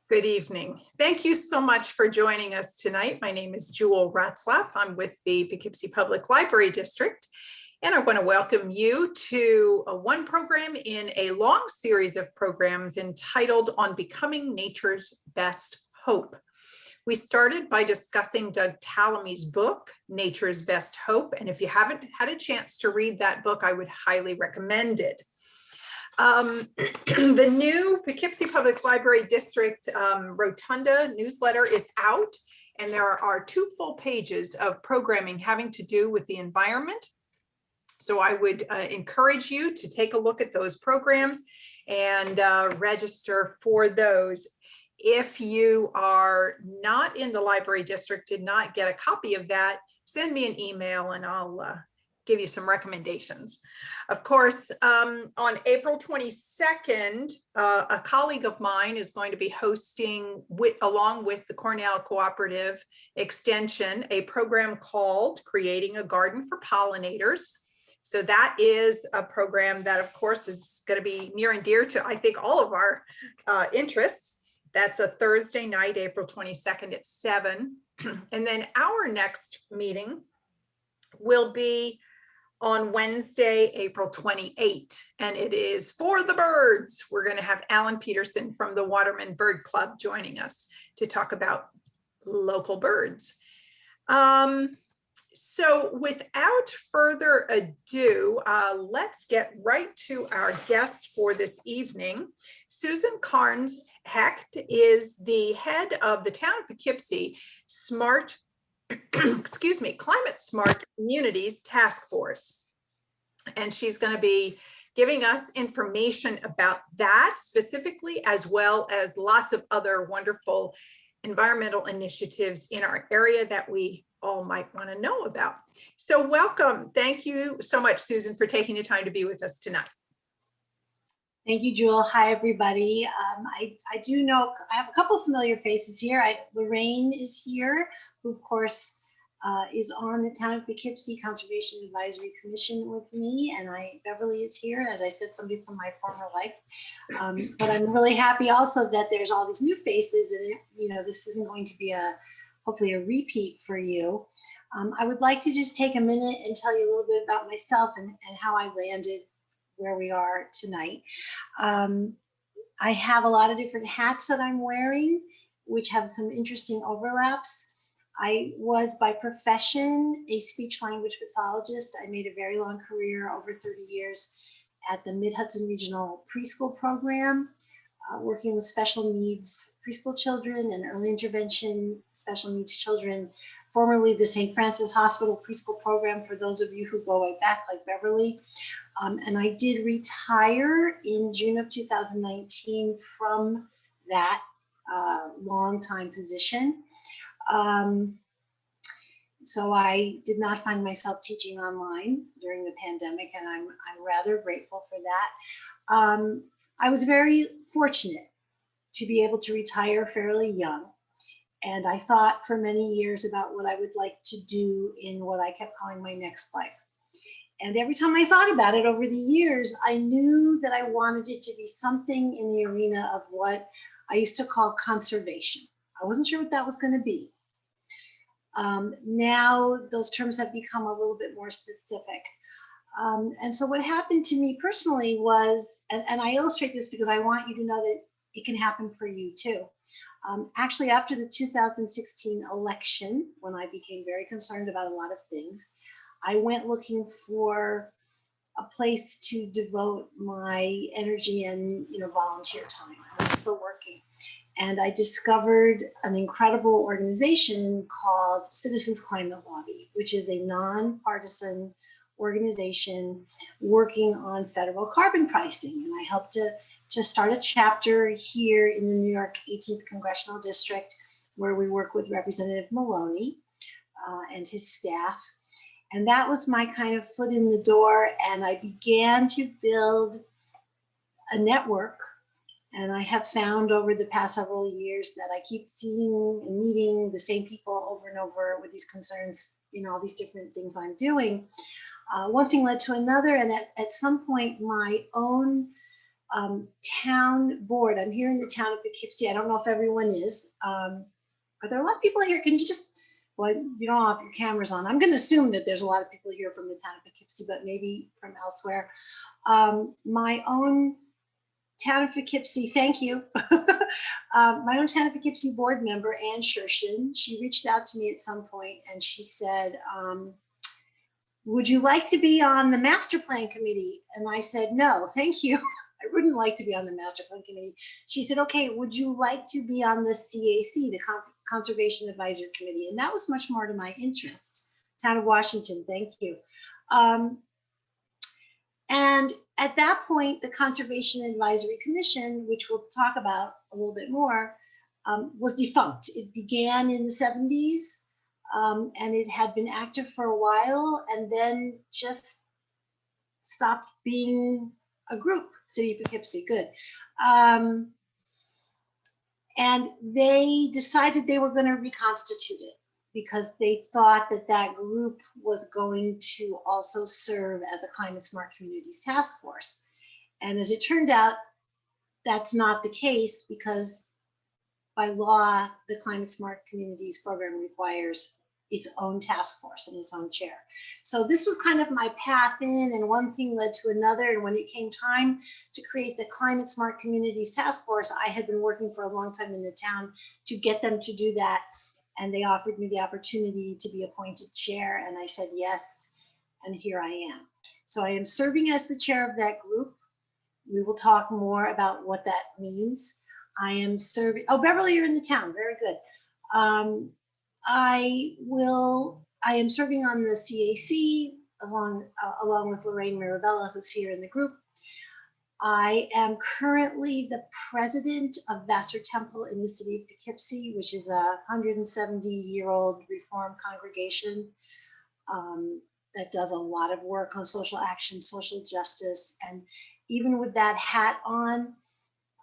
Good evening. Thank you so much for joining us tonight. My name is Jewel Ratzlaff. I'm with the Poughkeepsie Public Library District, and I want to welcome you to one program in a long series of programs entitled On Becoming Nature's Best Hope. We started by discussing Doug Tallamy's book, Nature's Best Hope, and if you haven't had a chance to read that book, I would highly recommend it. The new Poughkeepsie Public Library District Rotunda newsletter is out, and there are 2 full pages of programming having to do with the environment. So I would encourage you to take a look at those programs and register for those. If you are not in the library district, did not get a copy of that, send me an email and I'll give you some recommendations. Of course, on April 22nd, a colleague of mine is going to be hosting, along with the Cornell Cooperative Extension, a program called Creating a Garden for Pollinators. So that is a program that, of course, is going to be near and dear to, I think, all of our interests. That's a Thursday night, April 22nd at 7. And then our next meeting will be on Wednesday, April 28th, and it is for the birds. We're going to have Alan Peterson from the Waterman Bird Club joining us to talk about local birds. So without further ado, let's get right to our guest for this evening. Susan Karnes Hecht is the head of the town of Poughkeepsie Climate Smart Communities Task Force. And she's going to be giving us information about that specifically, as well as lots of other wonderful environmental initiatives in our area that we all might want to know about. So welcome. Thank you so much, Susan, for taking the time to be with us tonight. Thank you, Jewel. Hi, everybody. I do know I have a couple familiar faces here. Lorraine is here, who, of course, is on the Town of Poughkeepsie Conservation Advisory Commission with me, and Beverly is here, as I said, somebody from my former life. But I'm really happy also that there's all these new faces, and this isn't going to be hopefully a repeat for you. I would like to just take a minute and tell you a little bit about myself and how I landed where we are tonight. I have a lot of different hats that I'm wearing, which have some interesting overlaps. I was by profession a speech language pathologist. I made a very long career, over 30 years, at the Mid-Hudson Regional Preschool Program, working with special needs preschool children and early intervention special needs children, formerly the St. Francis Hospital Preschool Program, for those of you who go way back, like Beverly. And I did retire in June of 2019 from that long-time position. So I did not find myself teaching online during the pandemic, and I'm rather grateful for that. I was very fortunate to be able to retire fairly young, and I thought for many years about what I would like to do in what I kept calling my next life. And every time I thought about it over the years, I knew that I wanted it to be something in the arena of what I used to call conservation. I wasn't sure what that was going to be. Now those terms have become a little bit more specific. And so what happened to me personally was, and I illustrate this because I want you to know that it can happen for you too. Actually, after the 2016 election, when I became very concerned about a lot of things, I went looking for a place to devote my energy and volunteer time. I'm still working. And I discovered an incredible organization called Citizens Climate Lobby, which is a nonpartisan organization working on federal carbon pricing. And I helped to start a chapter here in the New York 18th Congressional District, where we work with Representative Maloney and his staff. And that was my kind of foot in the door. And I began to build a network. And I have found over the past several years that I keep seeing and meeting the same people over and over with these concerns in all these different things I'm doing. One thing led to another, and at some point my own town board. I'm here in the town of Poughkeepsie. I don't know if everyone is. Are there a lot of people here? Can you just, well, you don't have your cameras on. I'm going to assume that there's a lot of people here from the town of Poughkeepsie, but maybe from elsewhere. My own town of Poughkeepsie, thank you. My own town of Poughkeepsie board member, Ann Shershin, she reached out to me at some point and she said, would you like to be on the master plan committee? And I said, no, thank you. I wouldn't like to be on the master plan committee. She said, okay, would you like to be on the CAC, the Conservation Advisory Committee? And that was much more to my interest. Town of Washington, thank you. And at that point, the Conservation Advisory Commission, which we'll talk about a little bit more, was defunct. It began in the 70s. And it had been active for a while and then just stopped being a group, City of Poughkeepsie, good. And they decided they were going to reconstitute it because they thought that that group was going to also serve as a Climate Smart Communities Task Force. And as it turned out, that's not the case because by law, the Climate Smart Communities program requires its own task force and its own chair. So this was kind of my path in, and one thing led to another. And when it came time to create the Climate Smart Communities Task Force, I had been working for a long time in the town to get them to do that. And they offered me the opportunity to be appointed chair. And I said, yes, and here I am. So I am serving as the chair of that group. We will talk more about what that means. I am serving, oh, Beverly, you're in the town, very good. I am serving on the CAC along with Lorraine Mirabella, who's here in the group. I am currently the president of Vassar Temple in the city of Poughkeepsie, which is a 170-year-old Reformed congregation that does a lot of work on social action, social justice. And even with that hat on,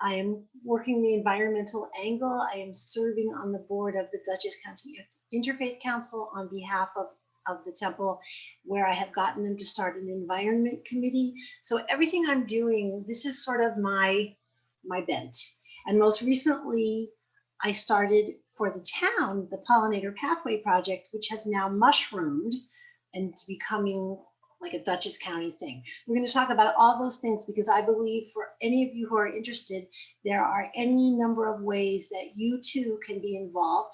I am working the environmental angle. I am serving on the board of the Dutchess County Interfaith Council on behalf of the temple, where I have gotten them to start an environment committee. So everything I'm doing, this is sort of my bent. And most recently, I started for the town, the Pollinator Pathway project, which has now mushroomed and becoming like a Dutchess County thing. We're going to talk about all those things because I believe for any of you who are interested, there are any number of ways that you too can be involved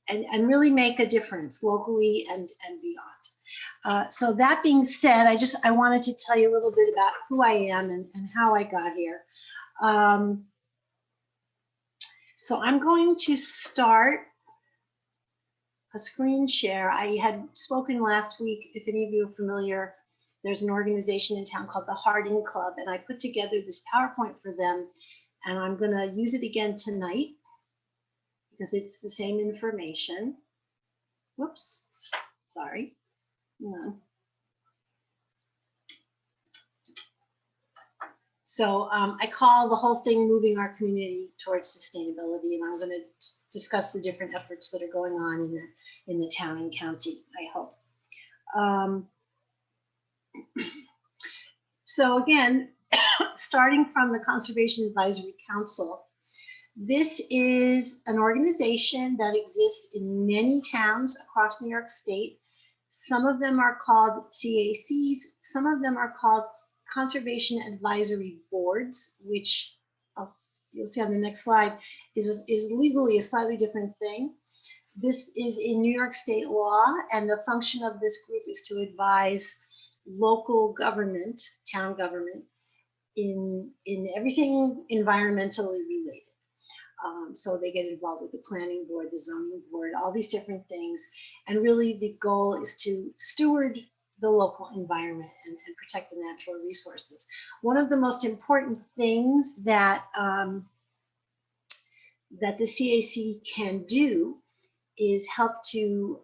and really make a difference locally and beyond. So that being said, I wanted to tell you a little bit about who I am and how I got here. So I'm going to start a screen share. I had spoken last week, if any of you are familiar, there's an organization in town called the Harding Club, and I put together this PowerPoint for them, and I'm going to use it again tonight because it's the same information. Whoops, sorry. No. So I call the whole thing Moving Our Community Towards Sustainability, and I'm going to discuss the different efforts that are going on in the town and county, I hope. So again, starting from the Conservation Advisory Council, this is an organization that exists in many towns across New York State. Some of them are called CACs, some of them are called Conservation Advisory Boards, which you'll see on the next slide is legally a slightly different thing. This is in New York State law, and the function of this group is to advise local government, town government, in everything environmentally related. So they get involved with the planning board, the zoning board, all these different things. And really the goal is to steward the local environment and protect the natural resources. One of the most important things that, that the CAC can do is help to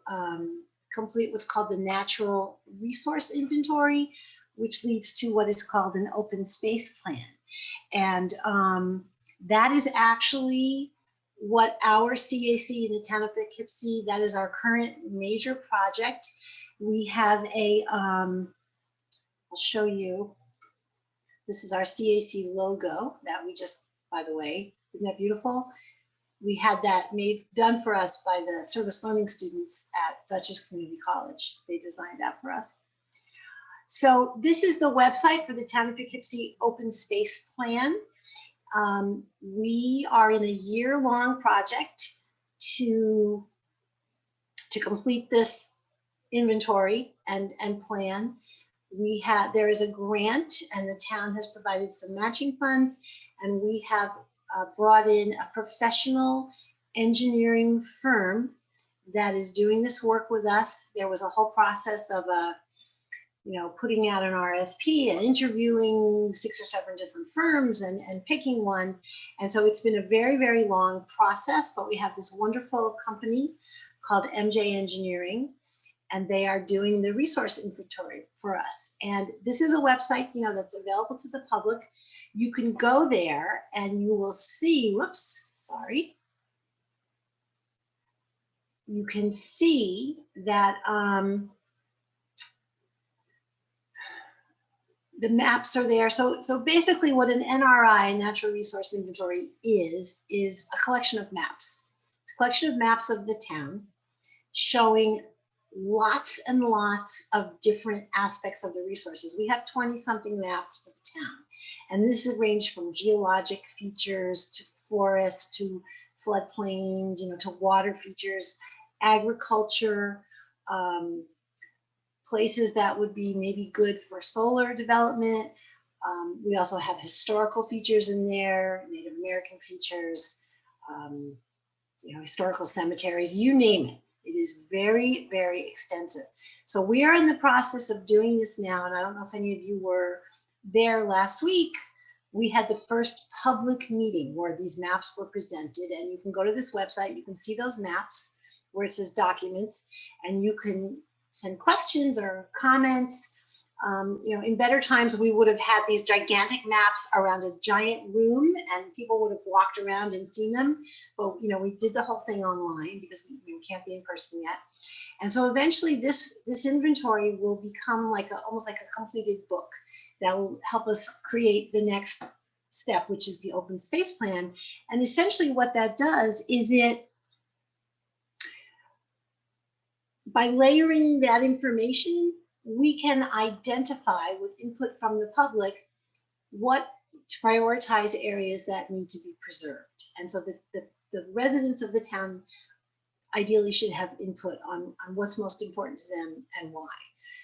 complete what's called the natural resource inventory, which leads to what is called an open space plan. And that is actually what our CAC in the town of Poughkeepsie, that is our current major project. We have a, I'll show you This is our CAC logo that we just, by the way, isn't that beautiful? We had that done for us by the service learning students at Dutchess Community College. They designed that for us. So this is the website for the Town of Poughkeepsie Open Space Plan. We are in a year-long project to complete this inventory and plan. There is a grant, and the town has provided some matching funds, and we have brought in a professional engineering firm that is doing this work with us. There was a whole process of putting out an RFP and interviewing 6 or 7 different firms and picking one. And so it's been a very, very long process, but we have this wonderful company called MJ Engineering, and they are doing the resource inventory for us. And this is a website, that's available to the public. You can go there and you will see, you can see that the maps are there. So basically what an NRI, Natural Resource Inventory, is a collection of maps. It's a collection of maps of the town showing lots and lots of different aspects of the resources. We have 20-something maps for the town. And this is ranged from geologic features to forests to floodplains, to water features, agriculture, places that would be maybe good for solar development. We also have historical features in there, Native American features, historical cemeteries, you name it. It is very, very extensive. So we are in the process of doing this now, and I don't know if any of you were there last week. We had the first public meeting where these maps were presented, and you can go to this website, you can see those maps where it says documents, and you can send questions or comments. In better times, we would have had these gigantic maps around a giant room and people would have walked around and seen them. But, we did the whole thing online because we can't be in person yet. And so eventually this inventory will become almost like a completed book that will help us create the next step, which is the open space plan. And essentially what that does is by layering that information, we can identify with input from the public what to prioritize areas that need to be preserved. And so the residents of the town ideally should have input on what's most important to them and why.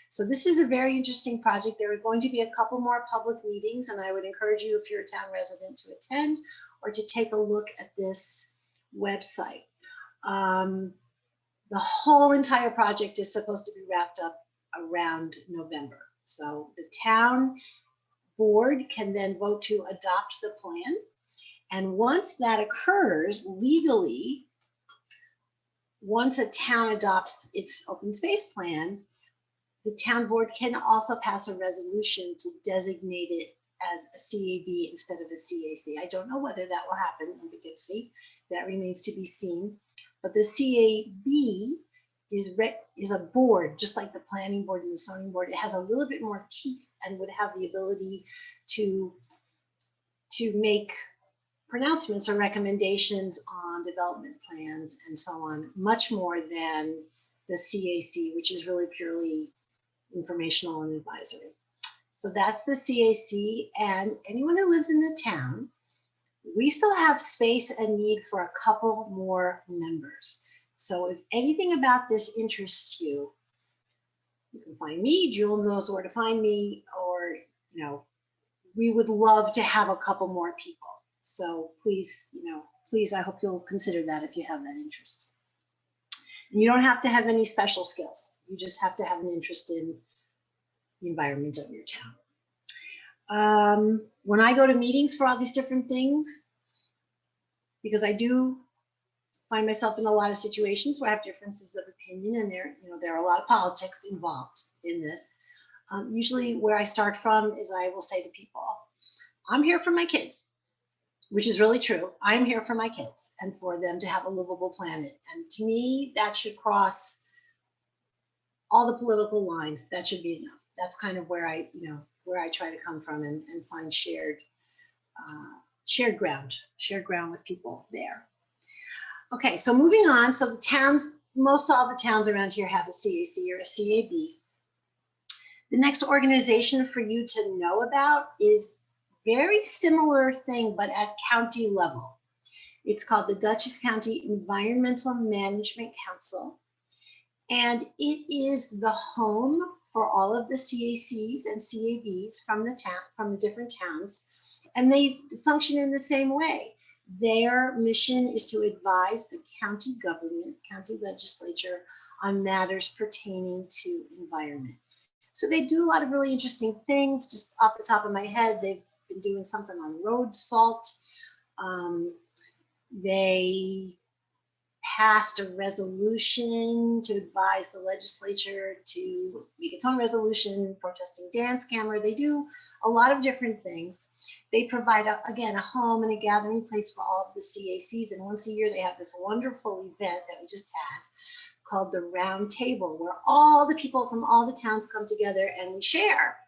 So this is a very interesting project. There are going to be a couple more public meetings, and I would encourage you, if you're a town resident, to attend or to take a look at this website. The whole entire project is supposed to be wrapped up around November. So the town board can then vote to adopt the plan. And once that occurs legally, once a town adopts its open space plan, the town board can also pass a resolution to designate it as a CAB instead of a CAC. I don't know whether that will happen in Poughkeepsie. That remains to be seen. But the CAB is a board, just like the planning board and the zoning board. It has a little bit more teeth and would have the ability to make pronouncements or recommendations on development plans and so on, much more than the CAC, which is really purely informational and advisory. So that's the CAC, and anyone who lives in the town, we still have space and need for a couple more members. So if anything about this interests you, you can find me. Jewel knows where to find me, or we would love to have a couple more people. So please, please, I hope you'll consider that if you have that interest. And you don't have to have any special skills. You just have to have an interest in the environment of your town. When I go to meetings for all these different things, because I do find myself in a lot of situations where I have differences of opinion, and there are a lot of politics involved in this. Usually where I start from is I will say to people, I'm here for my kids, which is really true. I'm here for my kids and for them to have a livable planet. And to me, that should cross all the political lines. That should be enough. That's kind of where where I try to come from and find shared ground with people there. Okay, so moving on. So the towns, most all the towns around here have a CAC or a CAB. The next organization for you to know about is very similar thing, but at county level. It's called the Dutchess County Environmental Management Council. And it is the home for all of the CACs and CABs from the different towns. And they function in the same way. Their mission is to advise the county government, county legislature on matters pertaining to environment. So they do a lot of really interesting things. Just off the top of my head, they've been doing something on road salt. They passed a resolution to advise the legislature to make its own resolution protesting dance camera. They do a lot of different things. They provide, again, a home and a gathering place for all of the CACs. And once a year, they have this wonderful event that we just had called the Round Table, where all the people from all the towns come together and we share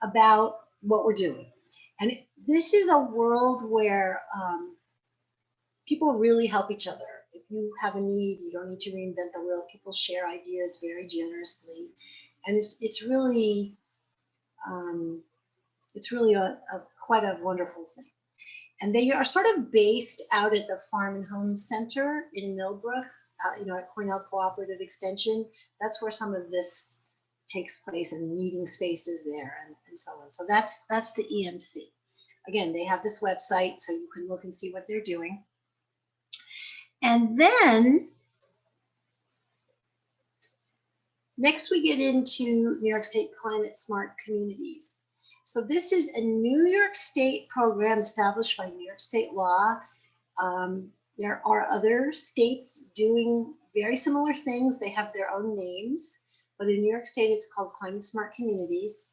about what we're doing. And this is a world where people really help each other. If you have a need, you don't need to reinvent the wheel. People share ideas very generously, and it's really quite a wonderful thing. And they are sort of based out at the Farm and Home Center in Millbrook, at Cornell Cooperative Extension. That's where some of this takes place, and meeting spaces there, and so on. So that's the EMC. Again, they have this website, so you can look and see what they're doing. And then next we get into New York State Climate Smart Communities. So this is a New York State program established by New York State law. There are other states doing very similar things. They have their own names, but in New York State, it's called Climate Smart Communities.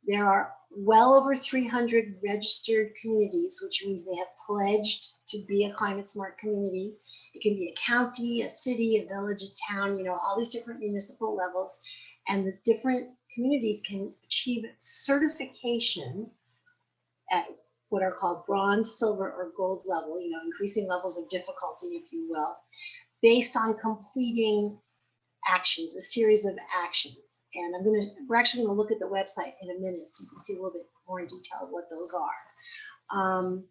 There are well over 300 registered communities, which means they have pledged to be a climate smart community. It can be a county, a city, a village, a town, all these different municipal levels. And the different communities can achieve certification at what are called bronze, silver, or gold level, increasing levels of difficulty, if you will, based on completing actions, a series of actions. And we're actually gonna look at the website in a minute so you can see a little bit more in detail of what those are.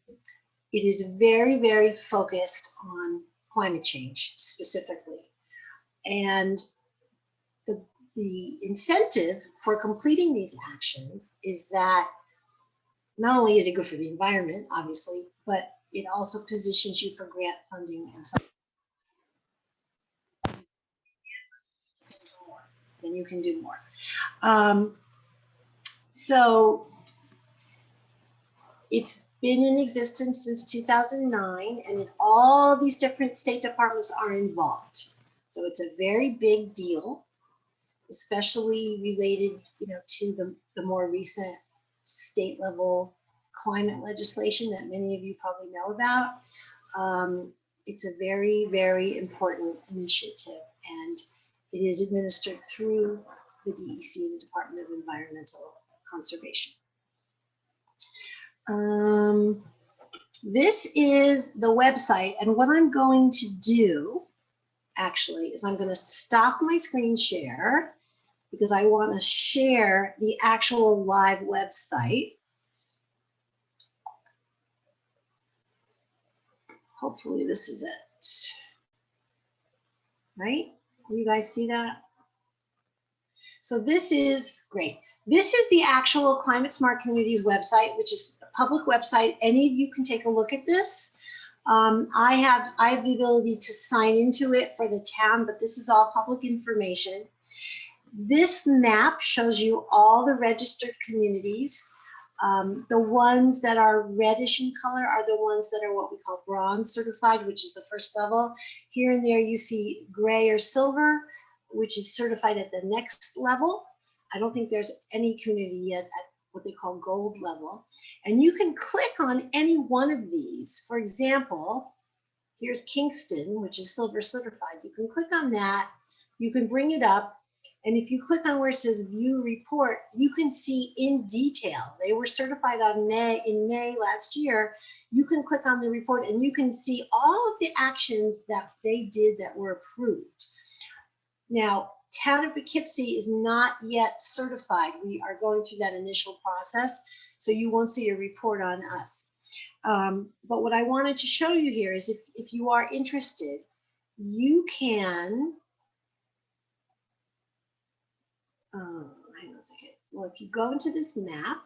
It is very, very focused on climate change specifically. And the incentive for completing these actions is that not only is it good for the environment, obviously, but it also positions you for grant funding and so then you can do more. So it's been in existence since 2009, and all these different state departments are involved. So it's a very big deal, especially related, to the more recent state level climate legislation that many of you probably know about. It's a very, very important initiative, and it is administered through the DEC, the Department of Environmental Conservation. This is the website, and what I'm going to do actually is I'm going to stop my screen share because I want to share the actual live website. Hopefully this is it. Right? You guys see that? So this is great. This is the actual Climate Smart Communities website, which is a public website. Any of you can take a look at this. I have the ability to sign into it for the town, but this is all public information. This map shows you all the registered communities. The ones that are reddish in color are the ones that are what we call bronze certified, which is the first level. Here and there you see gray or silver, which is certified at the next level. I don't think there's any community yet at what they call gold level. And you can click on any one of these. For example, here's Kingston, which is silver certified. You can click on that, you can bring it up, And if you click on where it says view report, you can see in detail. They were certified in May last year. You can click on the report and you can see all of the actions that they did that were approved. Now, Town of Poughkeepsie is not yet certified. We are going through that initial process, so you won't see a report on us. But what I wanted to show you here is if you are interested, you can, hang on a second. Well, if you go into this map,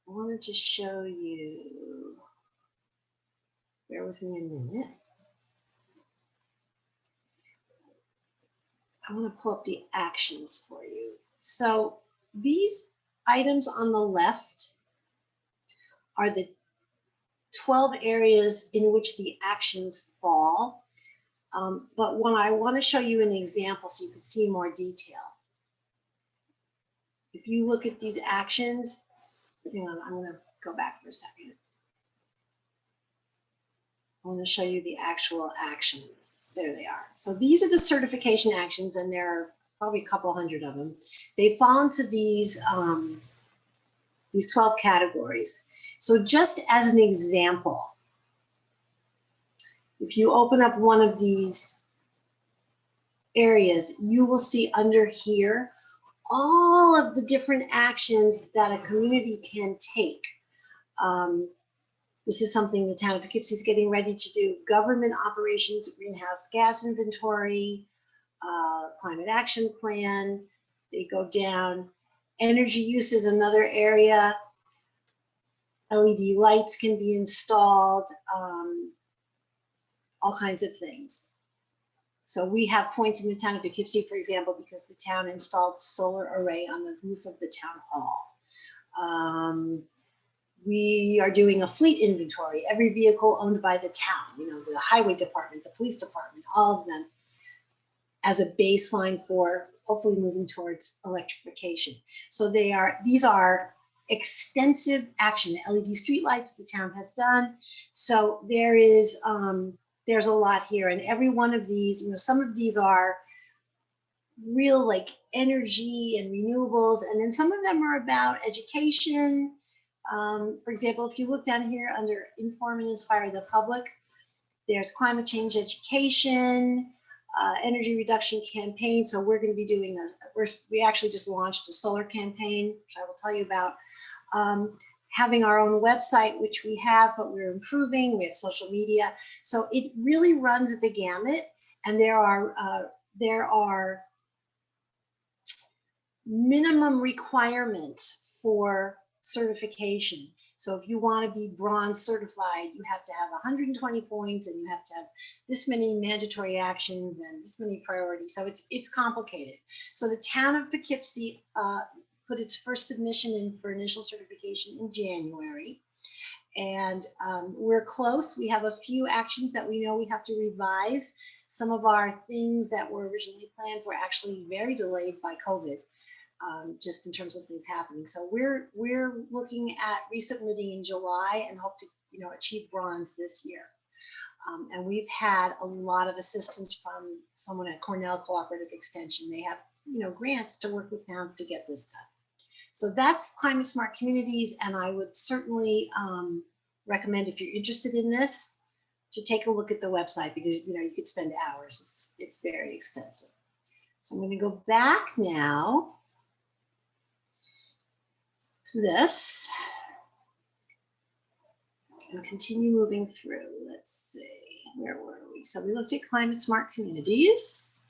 I wanted to show you, bear with me a minute. I want to pull up the actions for you. So these items on the left are the 12 areas in which the actions fall. But when I want to show you an example so you can see more detail. If you look at these actions, hang on, I'm going to go back for a second. I want to show you the actual actions. There they are. So these are the certification actions, and there are probably a couple hundred of them. They fall into these 12 categories. So just as an example, if you open up one of these areas, you will see under here all of the different actions that a community can take. This is something the Town of Poughkeepsie is getting ready to do. Government operations, greenhouse gas inventory, climate action plan. They go down. Energy use is another area. LED lights can be installed, all kinds of things. So we have points in the Town of Poughkeepsie, for example, because the town installed a solar array on the roof of the town hall. We are doing a fleet inventory, every vehicle owned by the town, you know, the highway department, the police department, all of them, as a baseline for hopefully moving towards electrification. So these are extensive action. LED streetlights the town has done. So there's a lot here, and every one of these, you know, some of these are real like energy and renewables, and then some of them are about education. For example, if you look down here under inform and inspire the public, there's climate change education, energy reduction campaign. So we're going to be doing we actually just launched a solar campaign, which I will tell you about. Having our own website, which we have, but we're improving. We have social media. So it really runs the gamut, and there are minimum requirements for certification. So if you want to be bronze certified, you have to have 120 points, and you have to have this many mandatory actions and this many priorities. So it's complicated. So the Town of Poughkeepsie put its first submission in for initial certification in January, and we're close. We have a few actions that we know we have to revise. Some of our things that were originally planned were actually very delayed by COVID. Just in terms of things happening. So we're looking at resubmitting in July and hope to, you know, achieve bronze this year. And we've had a lot of assistance from someone at Cornell Cooperative Extension. They have, you know, grants to work with towns to get this done. So that's Climate Smart Communities, and I would certainly recommend, if you're interested in this, to take a look at the website, because, you know, you could spend hours. It's very extensive. So I'm going to go back now to this and continue moving through. Let's see, where were we? So we looked at Climate Smart Communities,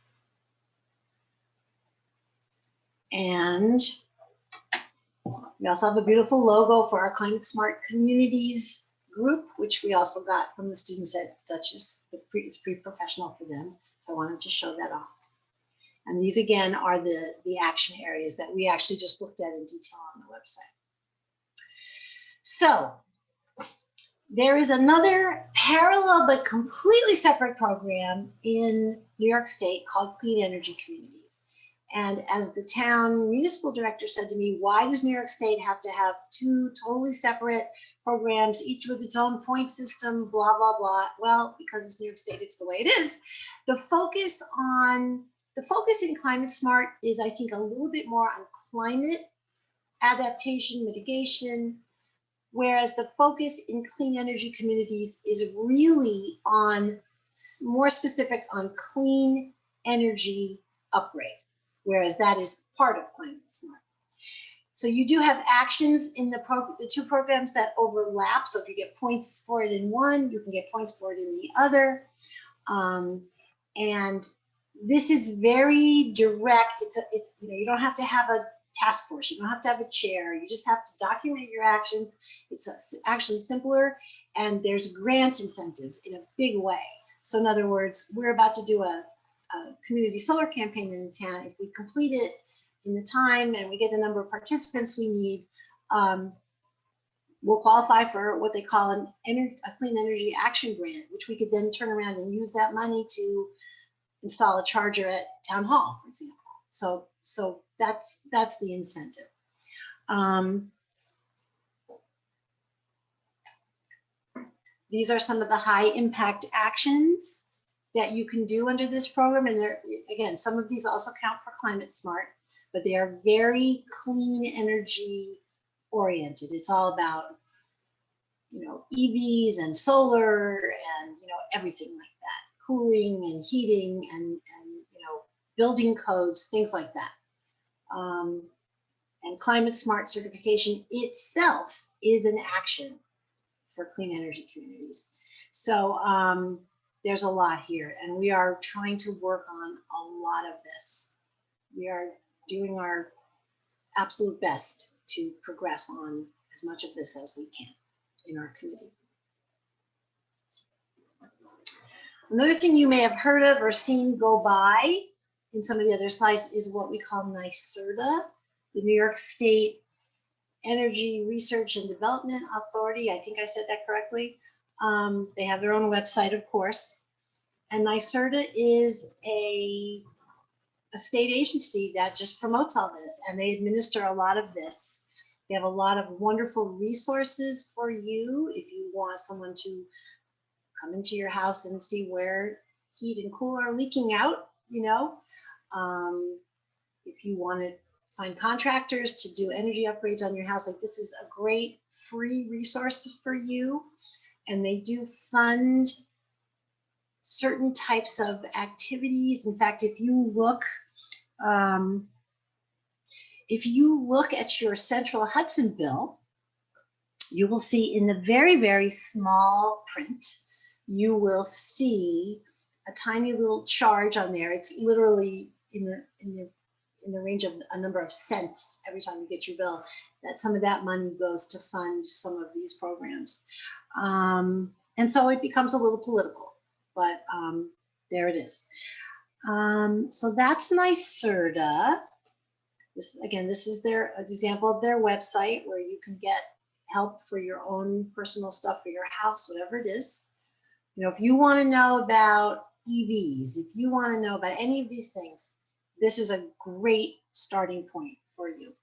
and we also have a beautiful logo for our Climate Smart Communities group, which we also got from the students at Dutchess. It's pre-professional for them, so I wanted to show that off. And these again are the action areas that we actually just looked at in detail on the website. So there is another parallel but completely separate program in New York State called Clean Energy Communities. And as the town municipal director said to me, why does New York State have to have two totally separate programs, each with its own point system, blah, blah, blah? Well, because it's New York State, it's the way it is. The focus on the focus in Climate Smart is, I think, a little bit more on climate adaptation, mitigation, whereas the focus in clean energy communities is really on more specific on clean energy upgrade, whereas that is part of Climate Smart. So you do have actions in the two programs that overlap. So if you get points for it in one, you can get points for it in the other. And this is very direct. It's you know, you don't have to have a task force. You don't have to have a chair. You just have to document your actions. It's actually simpler, and there's grant incentives in a big way. So in other words, we're about to do a community solar campaign in the town. If we complete it in the time and we get the number of participants we need, we'll qualify for what they call a clean energy action grant, which we could then turn around and use that money to install a charger at town hall, for example. So that's the incentive. These are some of the high impact actions that you can do under this program. And again, some of these also count for Climate Smart, but they are very clean energy oriented. It's all about, you know, EVs and solar and, you know, everything like that, cooling and heating and you know, building codes, things like that. And Climate Smart certification itself is an action for clean energy communities. So there's a lot here, and we are trying to work on a lot of this. We are doing our absolute best to progress on as much of this as we can in our committee. Another thing you may have heard of or seen go by in some of the other slides is what we call NYSERDA, the New York State Energy Research and Development Authority. I think I said that correctly. They have their own website, of course. And NYSERDA is a state agency that just promotes all this, and they administer a lot of this. They have a lot of wonderful resources for you if you want someone to come into your house and see where heat and cool are leaking out, you know. If you want to find contractors to do energy upgrades on your house, like this is a great free resource for you. And they do fund certain types of activities. In fact, if you look at your Central Hudson bill, you will see in the very, very small print, you will see a tiny little charge on there. It's literally in the range of a number of cents every time you get your bill, that some of that money goes to fund some of these programs. And so it becomes a little political, but there it is. So that's NYSERDA. This is their example of their website where you can get help for your own personal stuff for your house, whatever it is. You know, if you want to know about EVs, if you want to know about any of these things, this is a great starting point for you.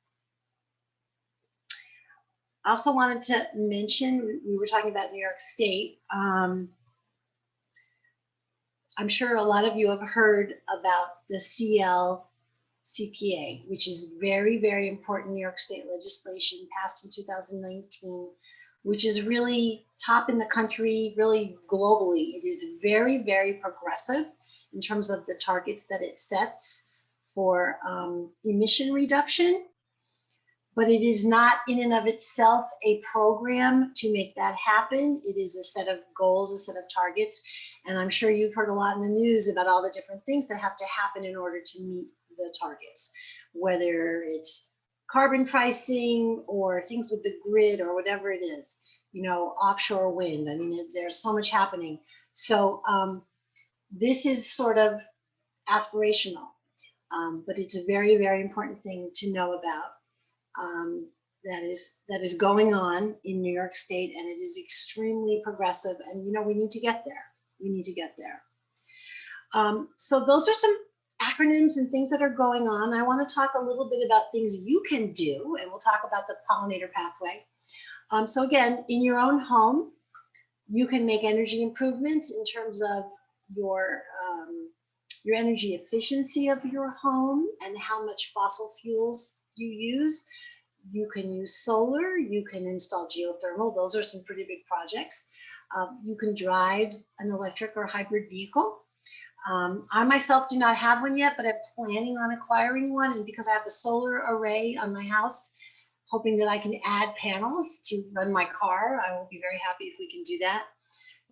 I also wanted to mention, we were talking about New York State. I'm sure a lot of you have heard about the CLCPA, which is very, very important New York State legislation passed in 2019, which is really top in the country, really globally. It is very, very progressive in terms of the targets that it sets for emission reduction. But it is not in and of itself a program to make that happen. It is a set of goals, a set of targets. And I'm sure you've heard a lot in the news about all the different things that have to happen in order to meet the targets, whether it's carbon pricing or things with the grid or whatever it is, you know, offshore wind. I mean, there's so much happening. So this is sort of aspirational, but it's a very, very important thing to know about. That is going on in New York State, and it is extremely progressive. And you know, we need to get there. We need to get there. So those are some acronyms and things that are going on. I want to talk a little bit about things you can do, and we'll talk about the Pollinator Pathway. So again, in your own home, you can make energy improvements in terms of your your energy efficiency of your home and how much fossil fuels you use. You can use solar, you can install geothermal. Those are some pretty big projects. You can drive an electric or hybrid vehicle. I myself do not have one yet, but I'm planning on acquiring one. And because I have a solar array on my house, hoping that I can add panels to run my car, I will be very happy if we can do that.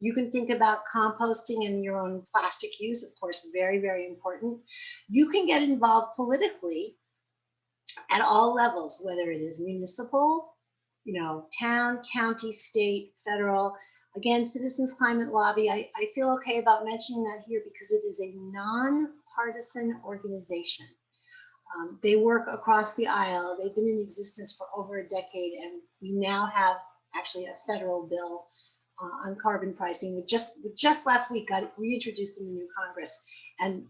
You can think about composting and your own plastic use, of course, very, very important. You can get involved politically at all levels, whether it is municipal, town, county, state, federal. Again, Citizens Climate Lobby, I feel okay about mentioning that here because it is a nonpartisan organization. They work across the aisle. They've been in existence for over a decade, and we now have actually a federal bill on carbon pricing. Just last week got reintroduced in the new Congress, and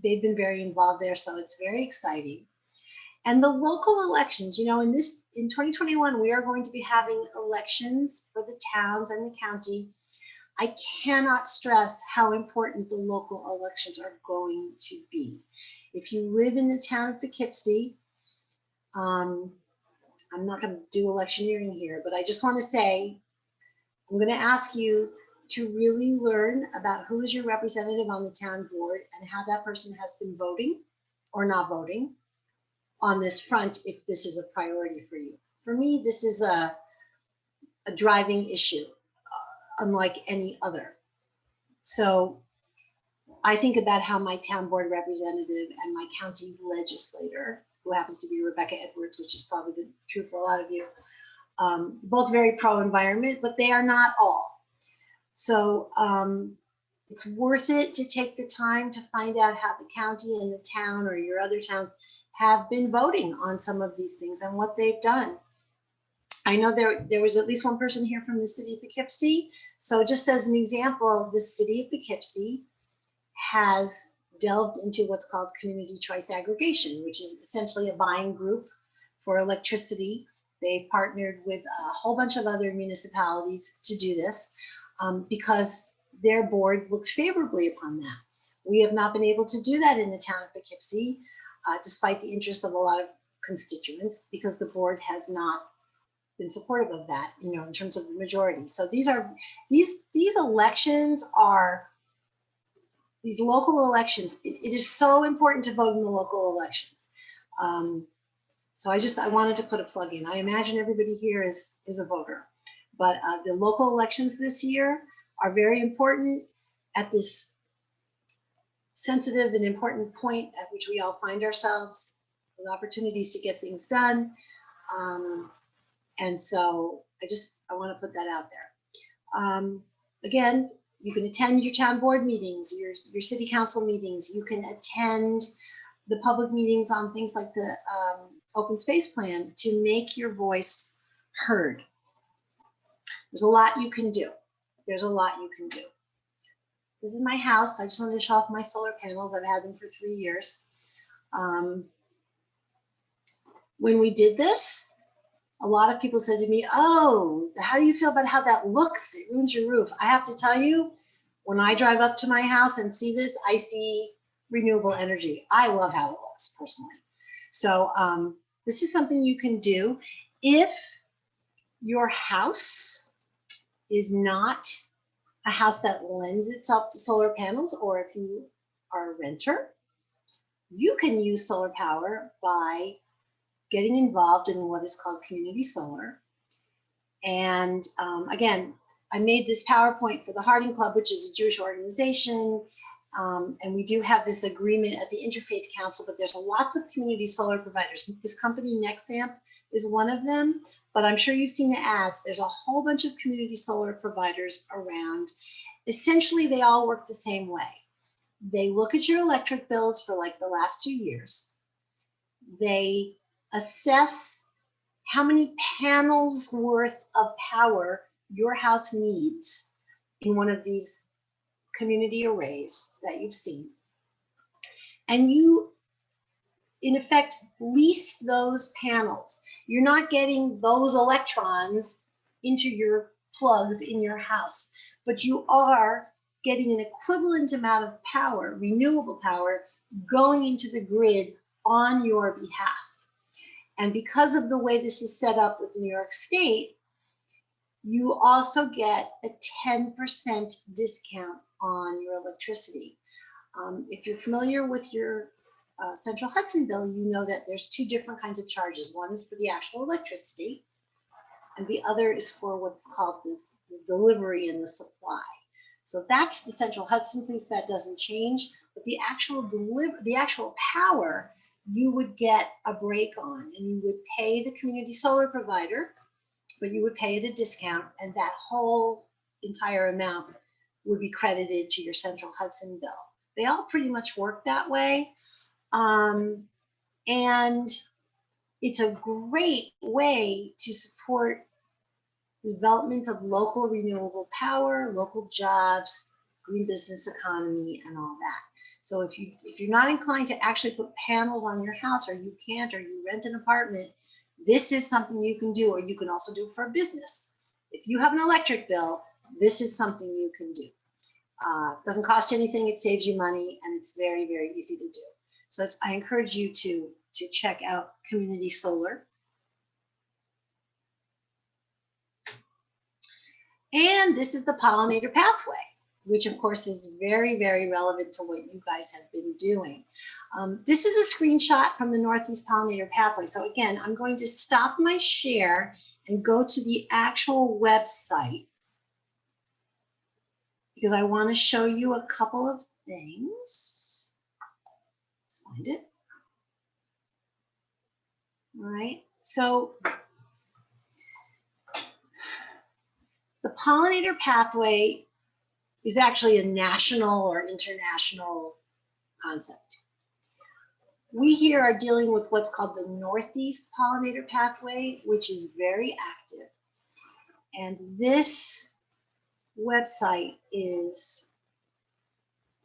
they've been very involved there, so it's very exciting. And the local elections, in 2021, we are going to be having elections for the towns and the county. I cannot stress how important the local elections are going to be. If you live in the town of Poughkeepsie, I'm not going to do electioneering here, but I just want to say, I'm going to ask you to really learn about who is your representative on the town board and how that person has been voting or not voting on this front, if this is a priority for you. For me, this is a driving issue, unlike any other. So I think about how my town board representative and my county legislator, who happens to be Rebecca Edwards, which is probably true for a lot of you, both very pro-environment, but they are not all. So it's worth it to take the time to find out how the county and the town or your other towns have been voting on some of these things and what they've done. I know there was at least one person here from the city of Poughkeepsie. So just as an example, the city of Poughkeepsie has delved into what's called community choice aggregation, which is essentially a buying group for electricity. They partnered with a whole bunch of other municipalities to do this because their board looked favorably upon that. We have not been able to do that in the town of Poughkeepsie, despite the interest of a lot of constituents, because the board has not been supportive of that, in terms of the majority. So these elections are, these local elections, it is so important to vote in the local elections. So I wanted to put a plug in. I imagine everybody here is a voter, but the local elections this year are very important at this sensitive and important point at which we all find ourselves with opportunities to get things done. And so I want to put that out there. Again, you can attend your town board meetings, your city council meetings. You can attend the public meetings on things like the open space plan to make your voice heard. There's a lot you can do. This is my house. I just wanted to show off my solar panels. I've had them for 3 years. When we did this, a lot of people said to me, oh, how do you feel about how that looks? It ruins your roof. I have to tell you, when I drive up to my house and see this, I see renewable energy. I love how it looks personally. So this is something you can do. If your house is not a house that lends itself to solar panels, or if you are a renter, you can use solar power by getting involved in what is called community solar. And again, I made this PowerPoint for the Harding Club, which is a Jewish organization. And we do have this agreement at the Interfaith Council, but there's lots of community solar providers. This company, Nexamp, is one of them, but I'm sure you've seen the ads. There's a whole bunch of community solar providers around. Essentially, they all work the same way. They look at your electric bills for like the last 2 years. They assess how many panels worth of power your house needs in one of these community arrays that you've seen. And you, in effect, lease those panels. You're not getting those electrons into your plugs in your house, but you are getting an equivalent amount of power, renewable power, going into the grid on your behalf. And because of the way this is set up with New York State, you also get a 10% discount on your electricity. If you're familiar with your Central Hudson bill, you know that there's two different kinds of charges. One is for the actual electricity, and the other is for what's called the delivery and the supply. So that's the Central Hudson piece that doesn't change, but the actual power you would get a break on, and you would pay the community solar provider, but you would pay at a discount, and that whole entire amount would be credited to your Central Hudson bill. They all pretty much work that way. And it's a great way to support the development of local renewable power, local jobs, green business economy, and all that. So if you're not inclined to actually put panels on your house, or you can't, or you rent an apartment, this is something you can do, or you can also do for a business. If you have an electric bill, this is something you can do. Doesn't cost you anything, it saves you money, and it's very, very easy to do. So I encourage you to check out Community Solar. And this is the Pollinator Pathway, which of course is very, very relevant to what you guys have been doing. This is a screenshot from the Northeast Pollinator Pathway. So again, I'm going to stop my share and go to the actual website, because I want to show you a couple of things. Let's find it. All right, so the Pollinator Pathway is actually a national or international concept. We here are dealing with what's called the Northeast Pollinator Pathway, which is very active. And this website is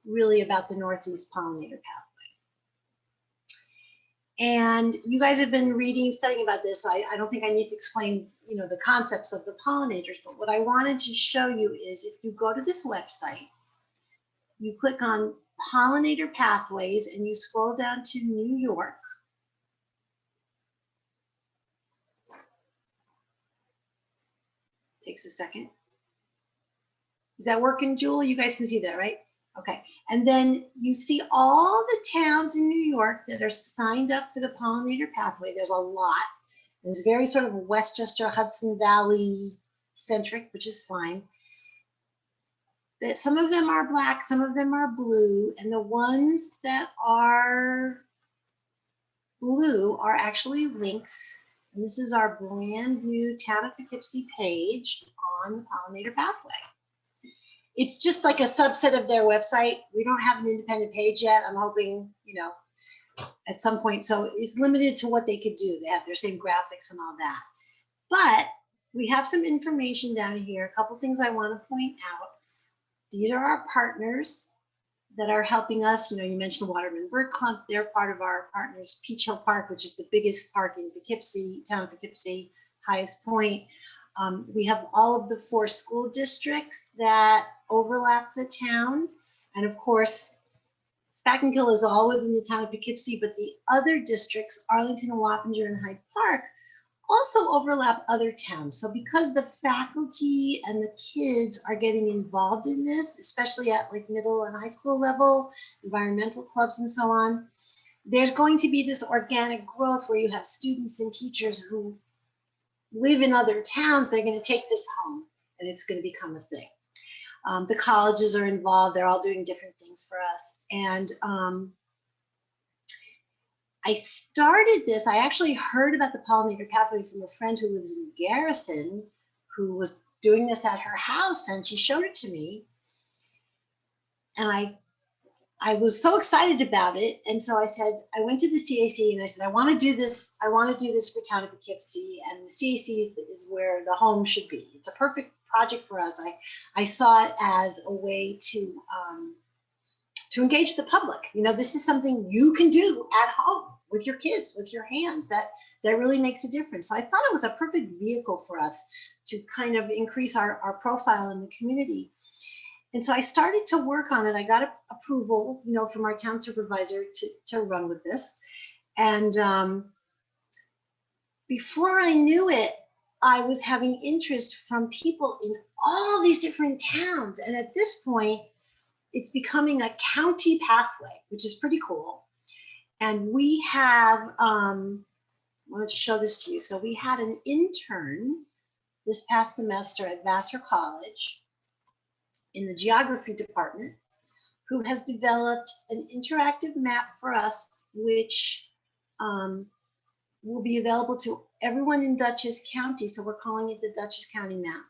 really about the Northeast Pollinator Pathway. And you guys have been reading, studying about this, so I don't think I need to explain, the concepts of the pollinators, but what I wanted to show you is if you go to this website, you click on Pollinator Pathways and you scroll down to New York. Takes a second. Is that working, Jewel? You guys can see that, right? Okay, and then you see all the towns in New York that are signed up for the Pollinator Pathway. There's a lot. It's very sort of Westchester, Hudson Valley centric, which is fine. Some of them are black, some of them are blue, and the ones that are blue are actually links. And this is our brand new Town of Poughkeepsie page on the Pollinator Pathway. It's just like a subset of their website. We don't have an independent page yet. I'm hoping, at some point. So it's limited to what they could do. They have their same graphics and all that. But we have some information down here. A couple things I want to point out. These are our partners that are helping us. You mentioned Waterman Bird Clump. They're part of our partners. Peach Hill Park, which is the biggest park in Poughkeepsie, Town of Poughkeepsie, highest point. We have all of the 4 school districts that overlap the town. And of course, Spackenkill is all within the Town of Poughkeepsie, but the other districts, Arlington and Wappinger and Hyde Park, also overlap other towns. So because the faculty and the kids are getting involved in this, especially at like middle and high school level, environmental clubs and so on, there's going to be this organic growth where you have students and teachers who live in other towns. They're going to take this home and it's going to become a thing. The colleges are involved. They're all doing different things for us. And I started this, I actually heard about the Pollinator Pathway from a friend who lives in Garrison, who was doing this at her house, and she showed it to me. And I was so excited about it. And so I said, I went to the CAC and I said, I want to do this. I want to do this for Town of Poughkeepsie, and the CAC is where the home should be. It's a perfect project for us. I saw it as a way to engage the public. This is something you can do at home with your kids, with your hands, that really makes a difference. So I thought it was a perfect vehicle for us to kind of increase our profile in the community. And so I started to work on it. I got approval, you know, from our town supervisor to run with this. And before I knew it, I was having interest from people in all these different towns. And at this point, it's becoming a county pathway, which is pretty cool. And we have, I wanted to show this to you. So we had an intern this past semester at Vassar College in the geography department who has developed an interactive map for us, which will be available to everyone in Dutchess County. So we're calling it the Dutchess County map.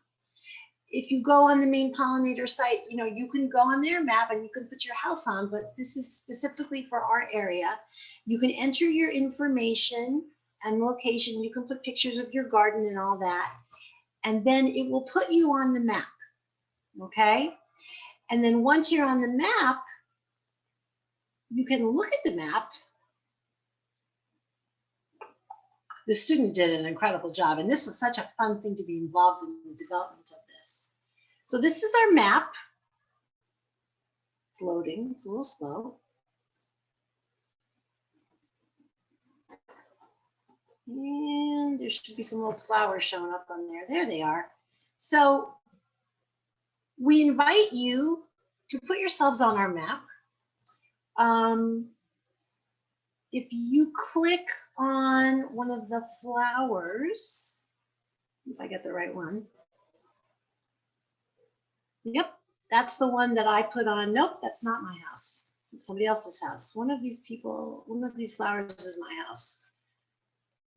If you go on the main pollinator site, you know, you can go on their map and you can put your house on, but this is specifically for our area. You can enter your information and location. You can put pictures of your garden and all that. And then it will put you on the map, okay? And then once you're on the map, you can look at the map. The student did an incredible job, and this was such a fun thing to be involved in the development of this. So this is our map. It's loading, it's a little slow. And there should be some little flowers showing up on there. There they are. So we invite you to put yourselves on our map. If you click on one of the flowers, if I get the right one. Yep, that's the one that I put on. Nope, that's not my house. It's somebody else's house. One of these people, one of these flowers is my house.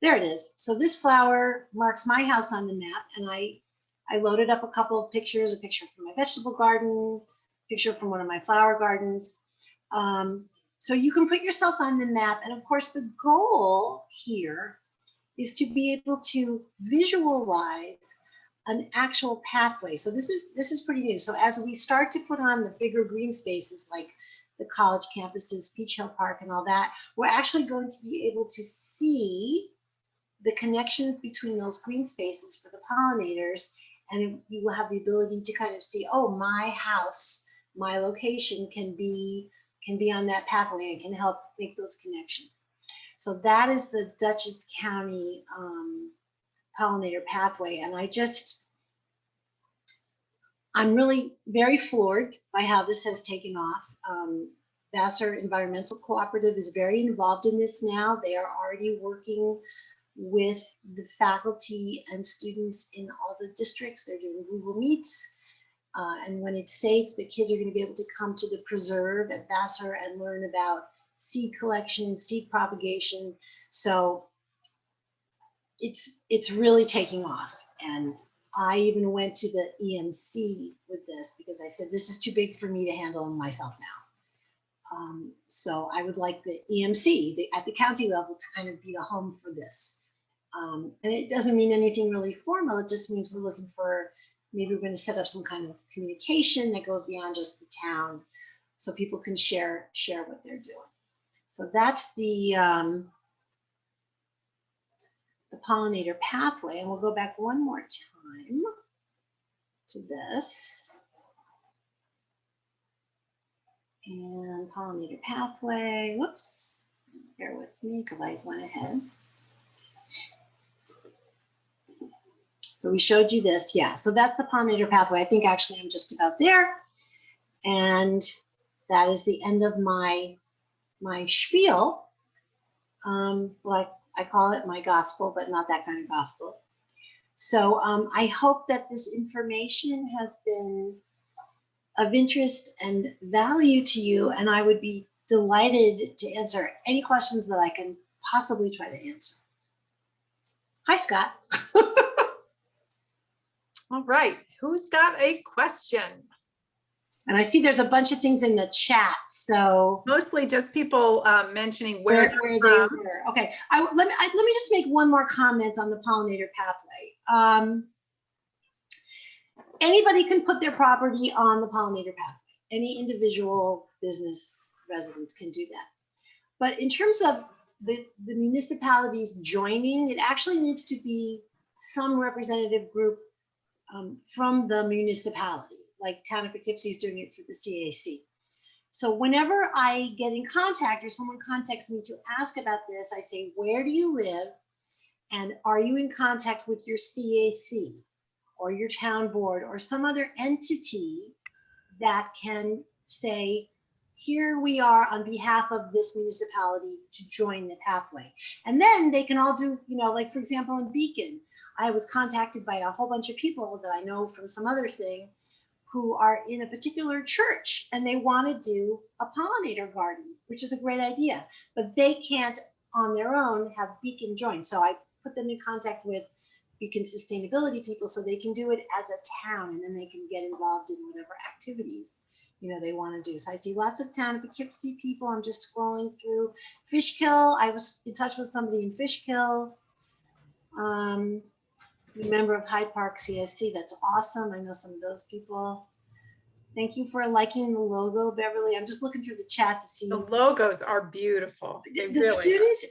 There it is. So this flower marks my house on the map, and I loaded up a couple of pictures, a picture from my vegetable garden, a picture from one of my flower gardens. So you can put yourself on the map. And of course, the goal here is to be able to visualize an actual pathway. So this is pretty new. So as we start to put on the bigger green spaces like the college campuses, Peach Hill Park and all that, we're actually going to be able to see the connections between those green spaces for the pollinators. And you will have the ability to kind of see, oh, my house, my location can be on that pathway and can help make those connections. So that is the Dutchess County Pollinator Pathway. And I'm really very floored by how this has taken off. Vassar Environmental Cooperative is very involved in this now. They are already working with the faculty and students in all the districts. They're doing Google Meets. And when it's safe, the kids are going to be able to come to the preserve at Vassar and learn about seed collection, seed propagation. So it's really taking off. And I even went to the EMC with this because I said, this is too big for me to handle myself now. So I would like the EMC at the county level to kind of be the home for this. And it doesn't mean anything really formal. It just means we're looking for, maybe we're going to set up some kind of communication that goes beyond just the town so people can share what they're doing. So that's the pollinator pathway. And we'll go back one more time to this. And pollinator pathway, whoops, bear with me because I went ahead. So we showed you this, yeah. So that's the pollinator pathway. I think actually I'm just about there. And that is the end of my spiel. Well, I call it my gospel, but not that kind of gospel. So I hope that this information has been of interest and value to you, and I would be delighted to answer any questions that I can possibly try to answer. Hi, Scott. All right, who's got a question? And I see there's a bunch of things in the chat, so Mostly just people mentioning where they were. Okay, let me just make one more comment on the pollinator pathway. Anybody can put their property on the pollinator pathway. Any individual business residents can do that. But in terms of the municipalities joining, it actually needs to be some representative group from the municipality. like Town of Poughkeepsie is doing it through the CAC. So whenever I get in contact or someone contacts me to ask about this, I say, where do you live? And are you in contact with your CAC or your town board or some other entity that can say, here we are on behalf of this municipality to join the pathway. And then they can all do, like for example, in Beacon, I was contacted by a whole bunch of people that I know from some other thing who are in a particular church and they want to do a pollinator garden, which is a great idea, but they can't on their own have Beacon join. So I put them in contact with Beacon sustainability people so they can do it as a town, and then they can get involved in whatever activities they want to do. So I see lots of Town of Poughkeepsie people. I'm just scrolling through. Fishkill, I was in touch with somebody in Fishkill. Member of Hyde Park CSC, that's awesome. I know some of those people. Thank you for liking the logo, Beverly. I'm just looking through the chat to see. The logos are beautiful. They The really students,